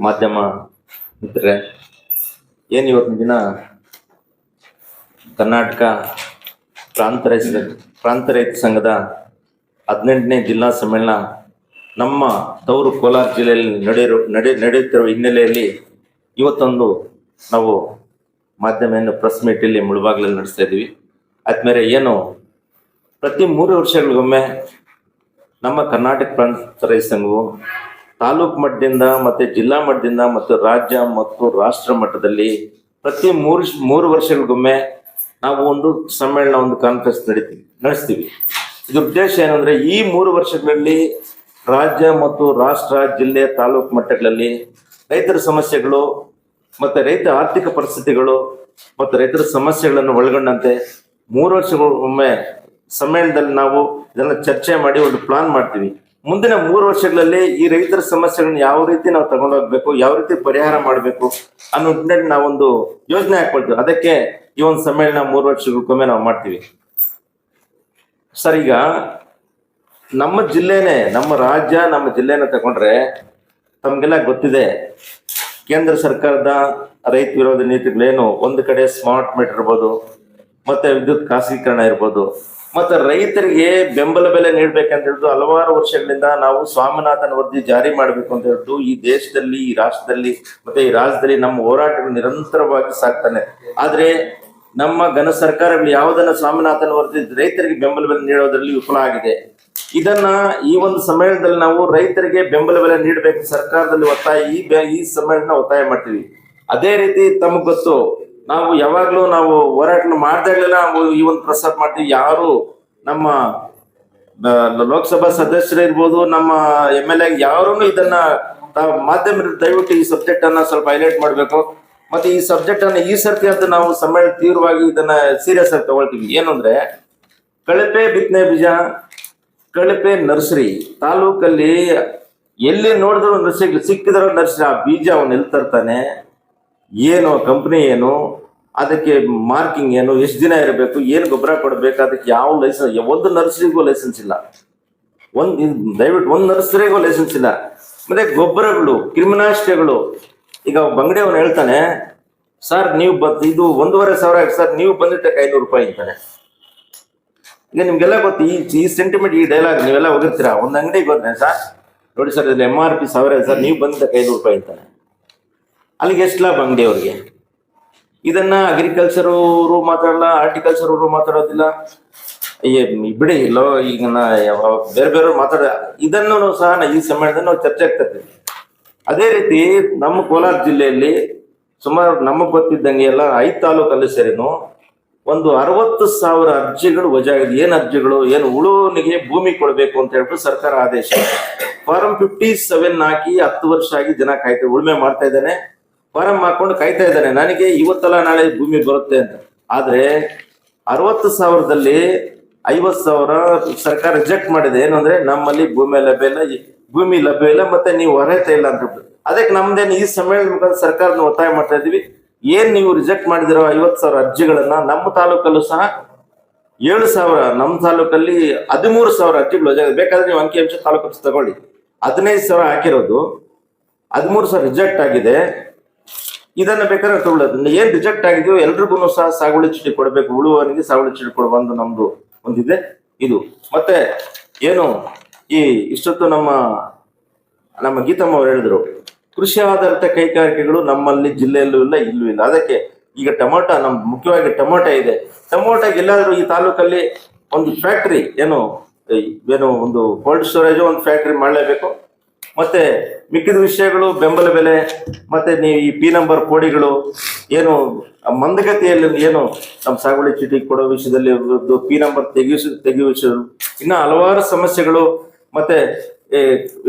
ಮಾಧ್ಯಮ ಮಿತ್ರರೇ, ಏನು ಇವತ್ತಿನ ದಿನ ಕರ್ನಾಟಕ ಪ್ರಾಂತ ರೈತ ಸಂಘದ 18ನೇ ಜಿಲ್ಲಾ ಸಮ್ಮೇಳನ ನಮ್ಮ ತವರು ಕೋಲಾರ ಜಿಲ್ಲೆಯಲ್ಲಿ ನಡೆಯುತ್ತಿರುವ ಹಿನ್ನೆಲೆಯಲ್ಲಿ ಇವತ್ತೊಂದು ನಾವು ಮಾಧ್ಯಮ ಪ್ರೆಸ್ ಮೀಟ್ ಇಲ್ಲಿ ಮುಳುಬಾಗಿಲಲ್ಲಿ ನಡೆಸ್ತಾ ಇದ್ದೀವಿ. ಆದ್ಮೇಲೆ ಏನು ಪ್ರತಿ 3 ವರ್ಷಗಳಿಗೊಮ್ಮೆ ನಮ್ಮ ಕರ್ನಾಟಕ ಪ್ರಾಂತ ರೈತ ಸಂಘವು ತಾಲೂಕು ಮಟ್ಟದಿಂದ ಮತ್ತು ಜಿಲ್ಲಾ ಮಟ್ಟದಿಂದ ಮತ್ತು ರಾಜ್ಯ ಮತ್ತು ರಾಷ್ಟ್ರ ಮಟ್ಟದಲ್ಲಿ ಪ್ರತಿ 3 ವರ್ಷಗಳಿಗೊಮ್ಮೆ ನಾವು ಒಂದು ಸಮ್ಮೇಳನ, ಒಂದು ಕಾನ್ಫರೆನ್ಸ್ ನಡೆಸ್ತೀವಿ. ಇದ್ರ ಉದ್ದೇಶ ಏನಂದ್ರೆ, ಈ 3 ವರ್ಷಗಳಲ್ಲಿ ರಾಜ್ಯ ಮತ್ತು ರಾಷ್ಟ್ರ, ಜಿಲ್ಲೆ, ತಾಲೂಕು ಮಟ್ಟಗಳಲ್ಲಿ ರೈತರ ಸಮಸ್ಯೆಗಳು ಮತ್ತು ರೈತ ಆರ್ಥಿಕ ಪರಿಸ್ಥಿತಿಗಳು ಮತ್ತು ರೈತರ ಸಮಸ್ಯೆಗಳನ್ನು ಒಳಗೊಂಡಂತೆ 3 ವರ್ಷಗೊಮ್ಮೆ ಸಮ್ಮೇಳನದಲ್ಲಿ ನಾವು ಇದನ್ನು ಚರ್ಚೆ ಮಾಡಿ ಒಂದು ಪ್ಲಾನ್ ಮಾಡ್ತೀವಿ. ಮುಂದಿನ 3 ವರ್ಷಗಳಲ್ಲಿ ಈ ರೈತರ ಸಮಸ್ಯೆಗಳನ್ನ ಯಾವ ರೀತಿ ನಾವು ತಗೊಂಡೋಗ್ಬೇಕು, ಯಾವ ರೀತಿ ಪರಿಹಾರ ಮಾಡಬೇಕು ಅನ್ನೋ ನಿಟ್ಟಿನಲ್ಲಿ ನಾವೊಂದು ಯೋಜನೆ ಹಾಕೊಳ್ತೀವಿ. ಅದಕ್ಕೆ ಈ ಒಂದು ಸಮ್ಮೇಳನ 3 ವರ್ಷಗಳಿಗೊಮ್ಮೆ ನಾವು ಮಾಡ್ತೀವಿ. ಸರ್, ಈಗ ನಮ್ಮ ಜಿಲ್ಲೆನೇ, ನಮ್ಮ ರಾಜ್ಯ, ನಮ್ಮ ಜಿಲ್ಲೆನ ತಗೊಂಡ್ರೆ ತಮಗೆಲ್ಲ ಗೊತ್ತಿದೆ, ಕೇಂದ್ರ ಸರ್ಕಾರದ ರೈತ ವಿರೋಧ ನೀತಿಗಳೇನು, ಒಂದು ಕಡೆ ಸ್ಮಾರ್ಟ್ ಮೀಟರ್ ಇರ್ಬೋದು, ಮತ್ತೆ ವಿದ್ಯುತ್ ಖಾಸಗೀಕರಣ ಇರ್ಬೋದು, ಮತ್ತೆ ರೈತರಿಗೆ ಬೆಂಬಲ ಬೆಲೆ ನೀಡ್ಬೇಕಂತ ಹೇಳಿದ್ರು ಹಲವಾರು ವರ್ಷಗಳಿಂದ ನಾವು ಸ್ವಾಮಿನಾಥನ್ ವರದಿ ಜಾರಿ ಮಾಡಬೇಕು ಅಂತ ಹೇಳಿದ್ರು ಈ ದೇಶದಲ್ಲಿ, ಈ ರಾಷ್ಟ್ರದಲ್ಲಿ ಮತ್ತೆ ಈ ರಾಜ್ಯದಲ್ಲಿ ನಮ್ಮ ಹೋರಾಟಗಳು ನಿರಂತರವಾಗಿ ಸಾಗ್ತಾನೆ. ಆದ್ರೆ ನಮ್ಮ ಘನ ಸರ್ಕಾರಗಳು ಯಾವುದನ್ನ ಸ್ವಾಮಿನಾಥನ್ ವರದಿ ರೈತರಿಗೆ ಬೆಂಬಲ ಬೆಲೆ ನೀಡೋದ್ರಲ್ಲಿ ವಿಫಲ ಆಗಿದೆ. ಇದನ್ನ ಈ ಒಂದು ಸಮ್ಮೇಳನದಲ್ಲಿ ನಾವು ರೈತರಿಗೆ ಬೆಂಬಲ ಬೆಲೆ ನೀಡಬೇಕು ಸರ್ಕಾರದಲ್ಲಿ ಒತ್ತಾಯ, ಈ ಸಮ್ಮೇಳನ ಒತ್ತಾಯ ಮಾಡ್ತೀವಿ. ಅದೇ ರೀತಿ ತಮಗ್ ಗೊತ್ತು, ನಾವು ಯಾವಾಗ್ಲೂ ನಾವು ಹೋರಾಟ ಮಾಡ್ದಾಗಲೆಲ್ಲ ನಾವು ಈ ಒಂದು ಪ್ರಸ್ತಾಪ ಮಾಡ್ತೀವಿ. ಯಾರು ನಮ್ಮ ಲೋಕಸಭಾ ಸದಸ್ಯರು ಇರ್ಬೋದು, ನಮ್ಮ MLA ಯಾರೂ ಇದನ್ನ ಮಾಧ್ಯಮ ದಯವಿಟ್ಟು ಈ ಸಬ್ಜೆಕ್ಟ್ ಅನ್ನ ಸ್ವಲ್ಪ ಹೈಲೈಟ್ ಮಾಡ್ಬೇಕು. ಮತ್ತೆ ಈ ಸಬ್ಜೆಕ್ಟ್ ಅನ್ನ ಈ ಸರ್ತಿ ಅಂತ ನಾವು ಸಮ್ಮೇಳನ ತೀವ್ರವಾಗಿ ಇದನ್ನ ಸೀರಿಯಸ್ ಆಗಿ ತಗೊಳ್ತೀವಿ. ಏನು ಅಂದ್ರೆ, ಕಳಪೆ ಬಿತ್ತನೆ ಬೀಜ, ಕಳಪೆ ನರ್ಸರಿ ತಾಲೂಕಲ್ಲಿ ಎಲ್ಲಿ ನೋಡಿದ್ರು ನರ್ಸರಿ ಸಿಕ್ಕಿದ್ರು ನರ್ಸರಿ, ಆ ಬೀಜ ಅವನು ಎಲ್ಲಿ ತರ್ತಾನೆ, ಏನು ಕಂಪ್ನಿ ಏನು, ಅದಕ್ಕೆ ಮಾರ್ಕಿಂಗ್ ಏನು, ಎಷ್ಟು ದಿನ ಇರಬೇಕು, ಏನು ಗೊಬ್ಬರ ಕೊಡಬೇಕು, ಅದಕ್ಕೆ ಯಾವ ಲೈಸೆನ್ಸ್, ಒಂದು ನರ್ಸರಿಗೂ ಲೈಸೆನ್ಸ್ ಇಲ್ಲ, ದಯವಿಟ್ಟು ಒಂದು ನರ್ಸರಿಗೂ ಲೈಸೆನ್ಸ್ ಇಲ್ಲ. ಮತ್ತೆ ಗೊಬ್ಬರಗಳು, ಕ್ರಿಮಿನಾಶಕಗಳು. ಈಗ ಬಂಗಡಿ ಅವನು ಹೇಳ್ತಾನೆ, ಸರ್ ನೀವು ಇದು 1,500 ಆಯ್ತು ಸರ್, ನೀವು ಬಂದಿದ್ದಕ್ಕೆ 500 ರೂಪಾಯಿ ಅಂತಾನೆ. ಈಗ ನಿಮ್ಗೆಲ್ಲ ಗೊತ್ತು ಈ ಸೆಂಟಿಮೆಂಟ್, ಈ ಡೈಲಾಗ್ ನೀವೆಲ್ಲ ಹೋಗಿರ್ತೀರಾ. ಒಂದು ಅಂಗಡಿಗೆ ಹೋದ್ರೆ, ಸರ್ ನೋಡಿ ಸರ್ ಇಲ್ಲಿ MRP 1000 ಸರ್, ನೀವು ಬಂದಿದ್ದಕ್ಕೆ 500 ರೂಪಾಯಿ ಅಂತಾನೆ. ಅಲ್ಲಿಗೆ ಎಷ್ಟು ಲಾಭ ಅಂಗಡಿಯವ್ರಿಗೆ? ಇದನ್ನ ಅಗ್ರಿಕಲ್ಚರ್ ಅವರು ಮಾತಾಡಲ್ಲ, ಹಾರ್ಟಿಕಲ್ಚರ್ ಅವರು ಮಾತಾಡೋದಿಲ್ಲ, ಬಿಡಿ ಇಲ್ಲೋ ಈಗ ಬೇರೆ ಬೇರೆಯವ್ರು ಮಾತಾಡ. ಇದನ್ನು ಸಹ ಈ ಸಮ್ಮೇಳನದಲ್ಲಿ ನಾವು ಚರ್ಚೆ ಆಗ್ತಿರ್ತೀವಿ. ಅದೇ ರೀತಿ ನಮ್ಮ ಕೋಲಾರ ಜಿಲ್ಲೆಯಲ್ಲಿ ಸುಮಾರು ನಮಗೆ ಗೊತ್ತಿದ್ದಂಗೆ ಎಲ್ಲ 5 ತಾಲೂಕಲ್ಲಿ ಸೇರಿನು ಒಂದು 60,000 ಅರ್ಜಿಗಳು ವಜಾಗಿದೆ. ಏನು ಅರ್ಜಿಗಳು? ಏನು ಉಳುವನಿಗೆ ಭೂಮಿ ಕೊಡಬೇಕು ಅಂತ ಹೇಳ್ಬಿಟ್ಟು ಸರ್ಕಾರ ಆದೇಶ, ಫಾರಂ 57 ಹಾಕಿ 10 ವರ್ಷ ಆಗಿ ಜನ ಕಾಯ್ತಾರೆ, ಉಳುಮೆ ಮಾಡ್ತಾ ಇದ್ದಾನೆ, ಫಾರಂ ಹಾಕೊಂಡು ಕಾಯ್ತಾ ಇದ್ದಾನೆ, ನನಗೆ ಇವತ್ತಲ್ಲ ನಾಳೆ ಭೂಮಿ ಬರುತ್ತೆ ಅಂತ. ಆದ್ರೆ 60,000ದಲ್ಲಿ 50,000 ಸರ್ಕಾರ ರಿಜೆಕ್ಟ್ ಮಾಡಿದೆ. ಏನು ಅಂದ್ರೆ, ನಮ್ಮಲ್ಲಿ ಭೂಮಿ ಲಭ್ಯ ಇಲ್ಲ ಮತ್ತೆ ನೀವು ಅರ್ಹತೆ ಇಲ್ಲ ಅಂತ ಹೇಳ್ಬಿಟ್ಟು. ಅದಕ್ಕೆ ನಮ್ದೇನು ಈ ಸಮ್ಮೇಳನ ಮುಖಾಂತರ ಸರ್ಕಾರದ ಒತ್ತಾಯ ಮಾಡ್ತಾ ಇದೀವಿ, ಏನ್ ನೀವು ರಿಜೆಕ್ಟ್ ಮಾಡಿದಿರೋ 50,000 ಅರ್ಜಿಗಳನ್ನ ನಮ್ಮ ತಾಲೂಕಲ್ಲೂ ಸಹ 7,000, ನಮ್ಮ ತಾಲೂಕಲ್ಲಿ 13,000 ಅರ್ಜಿಗಳು ವಜಾಗಿದೆ. ಬೇಕಾದ್ರೆ ನೀವು ಅಂಕಿಅಂಶ ತಾಲೂಕು ತಗೊಳ್ಳಿ, 15,000 ಹಾಕಿರೋದು, 13,000 ರಿಜೆಕ್ಟ್ ಆಗಿದೆ. ಇದನ್ನ ಬೇಕಾದ್ರೆ ತಗೊಳ್ಳೋದು. ಏನ್ ರಿಜೆಕ್ಟ್ ಆಗಿದೆಯೋ ಎಲ್ರಿಗೂ ಸಹ ಸಾಗುವಳಿ ಚೀಟಿ ಕೊಡಬೇಕು, ಉಳುವವನಿಗೆ ಸಾಗುವಳಿ ಚೀಟಿ ಕೊಡುವ ಒಂದು ನಮ್ದು ಒಂದಿದೆ ಇದು. ಮತ್ತೆ ಏನು ಇಷ್ಟೊತ್ತು ನಮ್ಮ ಗೀತಮ್ಮ ಅವರು ಹೇಳಿದ್ರು, ಕೃಷಿ ಆಧಾರಿತ ಕೈಗಾರಿಕೆಗಳು ನಮ್ಮಲ್ಲಿ ಜಿಲ್ಲೆಯಲ್ಲೂ ಇಲ್ಲ, ಇಲ್ಲೂ ಇಲ್ಲ. ಅದಕ್ಕೆ ಈಗ ಟೊಮೊಟೊ, ಮುಖ್ಯವಾಗಿ ಟೊಮೊಟೊ ಇದೆ. ಟೊಮೊಟೊಗೆ ಎಲ್ಲಾದ್ರೂ ಈ ತಾಲೂಕಲ್ಲಿ ಒಂದು ಫ್ಯಾಕ್ಟ್ರಿ, ಏನು ಒಂದು ಕೋಲ್ಡ್ ಸ್ಟೋರೇಜ್ ಒಂದು ಫ್ಯಾಕ್ಟ್ರಿ ಮಾಡಲೇಬೇಕು. ಮತ್ತೆ ಮಿಕ್ಕಿದ ವಿಷಯಗಳು, ಬೆಂಬಲ ಬೆಲೆ, ಮತ್ತೆ ನೀವು ಈ P ನಂಬರ್ ಕೋಡಿಗಳು, ಏನು ಮಂದಗತಿಯಲ್ಲಿ ಏನು ನಮ್ಮ ಸಾಗುವಳಿ ಚೀಟಿ ಕೊಡೋ ವಿಷಯದಲ್ಲಿ P ನಂಬರ್ ತೆಗೆಯುವ ವಿಷಯ, ಇನ್ನ ಹಲವಾರು ಸಮಸ್ಯೆಗಳು. ಮತ್ತೆ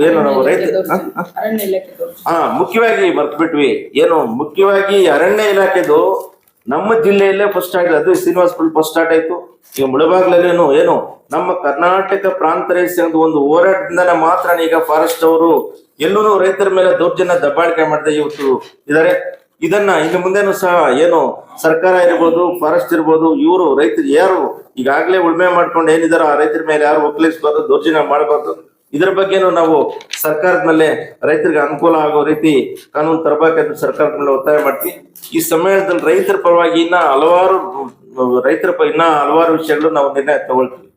ಏನು ನಾವು ಮುಖ್ಯವಾಗಿ ಮರ್ತ್ಬಿಟ್ವಿ, ಏನು ಮುಖ್ಯವಾಗಿ ಅರಣ್ಯ ಇಲಾಖೆದು ನಮ್ಮ ಜಿಲ್ಲೆಯಲ್ಲೇ ಫಸ್ಟ್ ಆಗಿದೆ. ಅದು ಶ್ರೀನಿವಾಸಪುರ ಫಸ್ಟ್ ಸ್ಟಾರ್ಟ್ ಆಯ್ತು. ಈಗ ಮುಳಬಾಗ್ಲಲ್ಲಿ ಏನು ನಮ್ಮ ಕರ್ನಾಟಕ ಪ್ರಾಂತ ರೈತ ಸಂಘದ ಒಂದು ಹೋರಾಟದಿಂದನೇ ಮಾತ್ರ ಈಗ ಫಾರೆಸ್ಟ್ ಅವರು ಎಲ್ಲೂ ರೈತರ ಮೇಲೆ ದೌರ್ಜನ್ಯ ದಬ್ಬಾಳಿಕೆ ಮಾಡದೆ ಇವತ್ತು ಇದಾರೆ. ಇದನ್ನ ಇನ್ನು ಮುಂದೆನೂ ಸಹ ಏನು ಸರ್ಕಾರ ಇರ್ಬೋದು, ಫಾರೆಸ್ಟ್ ಇರ್ಬೋದು, ಇವರು ರೈತರು ಯಾರು ಈಗಾಗಲೇ ಉಳ್ಮೆ ಮಾಡ್ಕೊಂಡು ಏನಿದಾರೋ ಆ ರೈತರ ಮೇಲೆ ಯಾರು ಒಕ್ಕಲಿಸಬಾರ್ದು, ದೌರ್ಜನ್ಯ ಮಾಡಬಾರ್ದು. ಇದರ ಬಗ್ಗೆನೂ ನಾವು ಸರ್ಕಾರದ ಮೇಲೆ ರೈತರಿಗೆ ಅನುಕೂಲ ಆಗೋ ರೀತಿ ಕಾನೂನು ತರಬೇಕಂತ ಸರ್ಕಾರದ ಮೇಲೆ ಒತ್ತಾಯ ಮಾಡ್ತೀವಿ. ಈ ಸಮ್ಮೇಳನದಲ್ಲಿ ರೈತರ ಪರವಾಗಿ ಇನ್ನ ಹಲವಾರು ವಿಷಯಗಳು ನಾವು ನಿರ್ಣಯ ತಗೊಳ್ತೀವಿ.